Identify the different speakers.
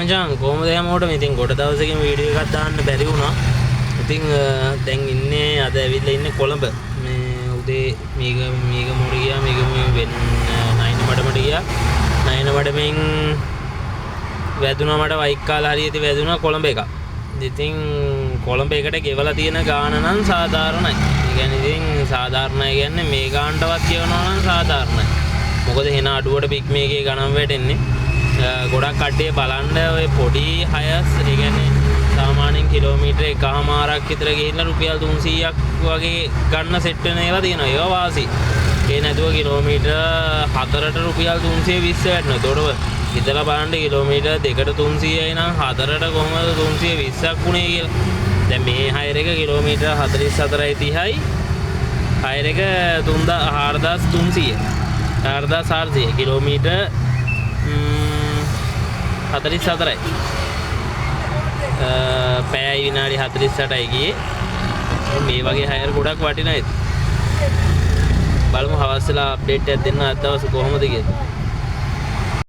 Speaker 1: මචං කොහොමද හැමෝටම ඉතින් ගොඩ දවසකින් වීඩියෝ එකක් දාන්න බැරි වුණා. ඉතින් දැන් ඉන්නේ අද ඇවිල්ලා ඉන්නේ කොළඹ. මේ උදේ මීග මොර ගියා මීග වෙන් නයින මඩමට ගියා. නයින මඩමෙන් වැදුනා මට වයික්කාලා හරියට වැදුනා කොළඹ එක. ඉතින් කොළඹ එකට ගෙවලා තියෙන ගාණ නම් සාධාරණයි. ඒ කියන්නේ ඉතින් සාධාරණයි කියන්නේ මේ ගාණටවත් කියනවා නම් සාධාරණයි. මොකද එන අඩුවට පික් මේකේ ගණන් වැටෙන්නේ. ගොඩක් කඩේ බලන්න ඔය පොඩි හයස් ඒ කියන්නේ සාමාන්‍යයෙන් කිලෝමීටර 1කමාරක් විතර ගිහිල්ලා රුපියල් 300ක් වගේ ගන්න සෙට් වෙන ඒවා තියෙනවා. ඒවා වාසි. ඒ නැතුව කිලෝමීටර 4ට රුපියල් 320 වැටෙනවා. ඒතකොට හිතලා බලන්න කිලෝමීටර 2ට 300යි නම් 4ට කොහමද 320ක් වුණේ කියලා. දැන් මේ හයර් එක කිලෝමීටර 44.30යි. හයර් එක 4300. 4400 කිලෝමීටර 44යි. පැයයි විනාඩි 48යි ගියේ. මේ වගේ හයර් ගොඩක් වටිනයි. බලමු හවස් වෙලා අප්ඩේට් එකක් දෙන්න අද දවසේ කොහොමද කියලා.